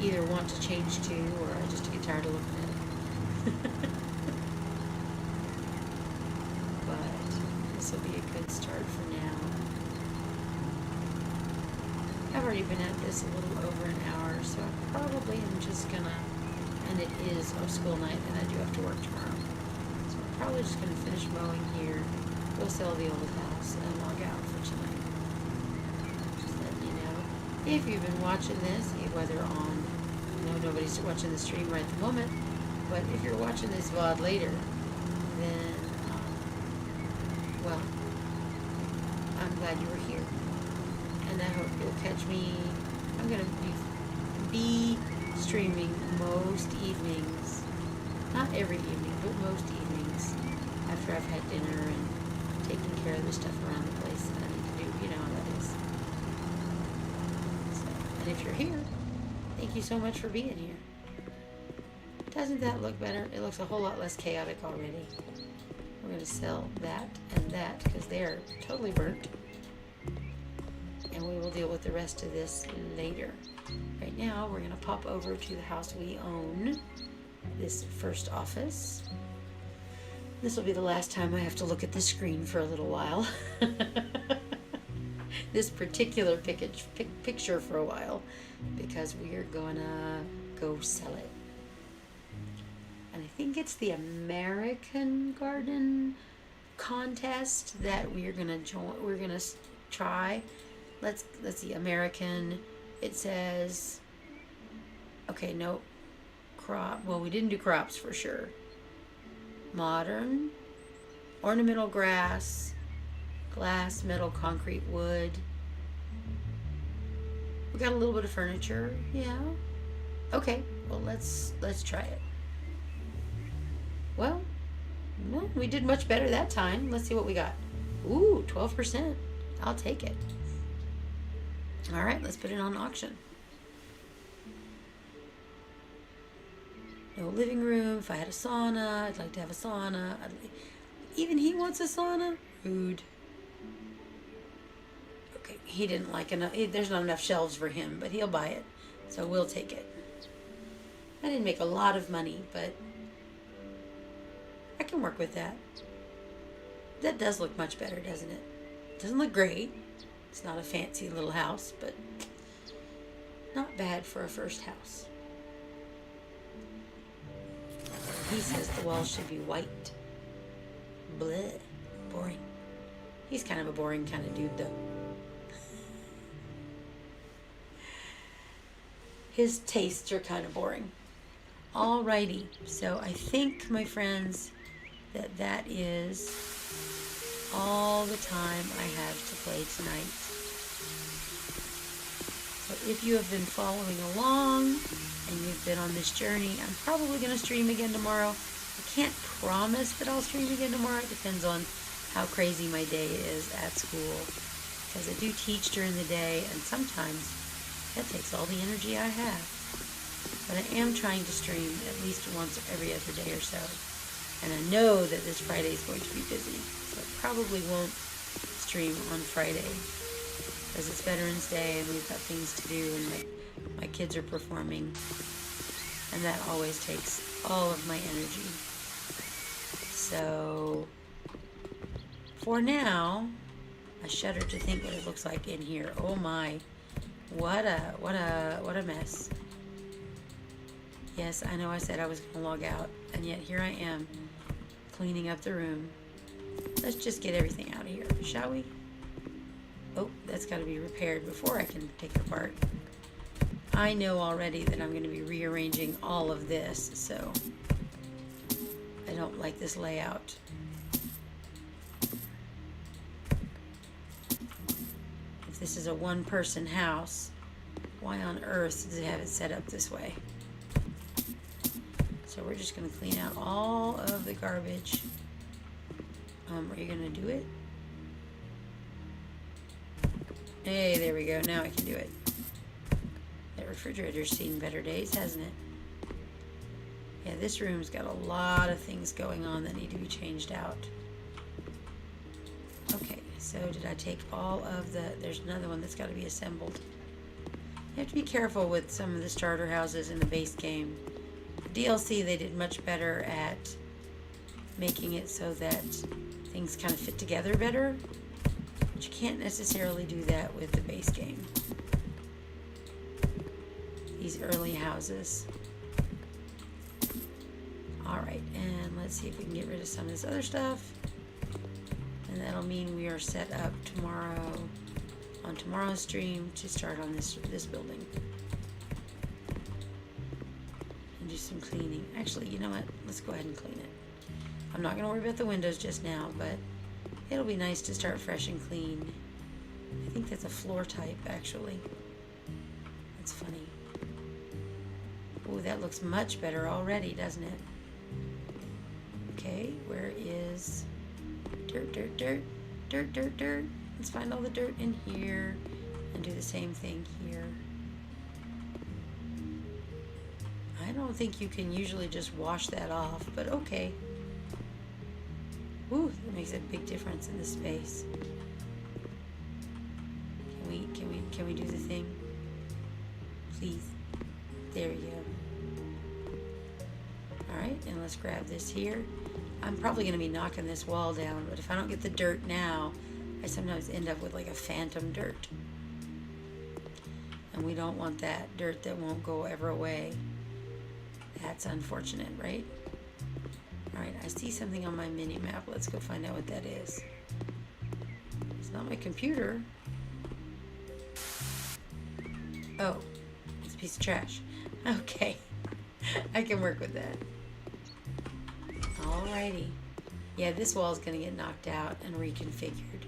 either want to change to or I just get tired of looking at it. But this will be a good start for now. I've already been at this a little over an hour, so I probably am just gonna, and it is school night and I do have to work tomorrow, so I'm probably just gonna finish mowing here. We'll sell the old house and log out for tonight. Just letting you know. If you've been watching this, whether on, nobody's watching the stream right at the moment, but if you're watching this VOD later, then, well, I'm glad you were here. And I hope you'll catch me. I'm going to be streaming most evenings. Not every evening, but most evenings. After I've had dinner and taken care of the stuff around the place that I need to do. You know how that is. So, and if you're here, thank you so much for being here. Doesn't that look better? It looks a whole lot less chaotic already. We're going to sell that and that because they are totally burnt. And we will deal with the rest of this later. Right now, we're going to pop over to the house we own, this first office. This will be the last time I have to look at the screen for a little while. This particular picture for a while, because we are going to go sell it. And I think it's the American Garden contest that we're gonna join. We're gonna try. Let's see, American. It says, okay, no crop. Well, we didn't do crops for sure. Modern, ornamental grass, glass, metal, concrete, wood. We got a little bit of furniture. Yeah. Okay. Well, let's try it. Well, no, we did much better that time. Let's see what we got. Ooh, 12%. I'll take it. All right, let's put it on auction. No living room. If I had a sauna, I'd like to have a sauna. Even he wants a sauna? Rude. Okay, he didn't like enough. There's not enough shelves for him, but he'll buy it. So we'll take it. I didn't make a lot of money, but I can work with that. That does look much better, doesn't it? It doesn't look great. It's not a fancy little house, but not bad for a first house. He says the walls should be white. Bleh. Boring. He's kind of a boring kind of dude, though. His tastes are kind of boring. Alrighty. So I think, my friends, that is all the time I have to play tonight. So if you have been following along and you've been on this journey, I'm probably going to stream again tomorrow. I can't promise that I'll stream again tomorrow. It depends on how crazy my day is at school. Because I do teach during the day, and sometimes that takes all the energy I have. But I am trying to stream at least once every other day or so. And I know that this Friday is going to be busy. So I probably won't stream on Friday. Because it's Veterans Day and we've got things to do and my kids are performing. And that always takes all of my energy. So for now, I shudder to think what it looks like in here. Oh my. What a mess. Yes, I know I said I was going to log out, and yet here I am, cleaning up the room. Let's just get everything out of here, shall we? Oh, that's got to be repaired before I can take it apart. I know already that I'm going to be rearranging all of this, so I don't like this layout. If this is a one-person house, why on earth does it have it set up this way? So we're just going to clean out all of the garbage. Are you going to do it? Hey, there we go. Now I can do it. That refrigerator's seen better days, hasn't it? Yeah, this room's got a lot of things going on that need to be changed out. Okay, so did I take all of the... There's another one that's got to be assembled. You have to be careful with some of the starter houses in the base game. DLC, they did much better at making it so that things kind of fit together better, but you can't necessarily do that with the base game. These early houses. Alright, and let's see if we can get rid of some of this other stuff, and that'll mean we are set up tomorrow, on tomorrow's stream, to start on this building. Do some cleaning. Actually, you know what? Let's go ahead and clean it. I'm not going to worry about the windows just now, but it'll be nice to start fresh and clean. I think that's a floor type, actually. That's funny. Oh, that looks much better already, doesn't it? Okay, where is dirt, dirt, dirt, dirt, dirt, dirt? Let's find all the dirt in here and do the same thing here. I don't think you can usually just wash that off, but okay. Ooh, that makes a big difference in the space. Can we do the thing? Please. There you go. Alright, and let's grab this here. I'm probably going to be knocking this wall down, but if I don't get the dirt now, I sometimes end up with like a phantom dirt. And we don't want that dirt that won't go ever away. That's unfortunate, right? Alright, I see something on my mini map. Let's go find out what that is. It's not my computer. Oh, it's a piece of trash. Okay, I can work with that. Alrighty. Yeah, this wall is going to get knocked out and reconfigured.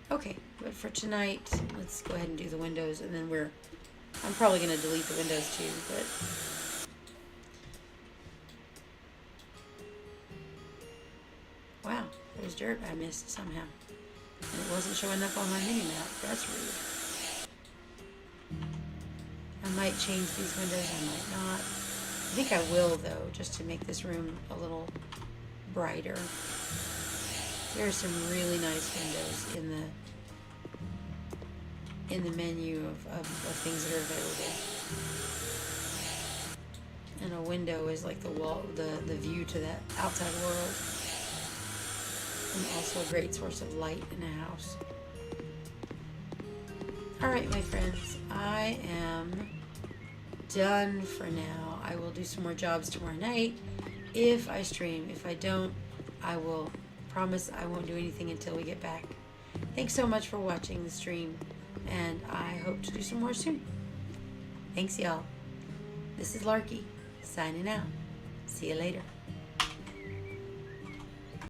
Okay, but for tonight, let's go ahead and do the windows, and then I'm probably going to delete the windows too, but Wow, there's dirt I missed somehow. And it wasn't showing up on my mini map. That's rude. I might change these windows, I might not. I think I will though, just to make this room a little brighter. There are some really nice windows in the menu of things that are available. And a window is like the wall, the view to that outside world. And also a great source of light in a house. Alright, my friends, I am done for now. I will do some more jobs tomorrow night if I stream. If I don't, I will promise I won't do anything until we get back. Thanks so much for watching the stream, and I hope to do some more soon. Thanks, y'all. This is Larky, signing out. See you later.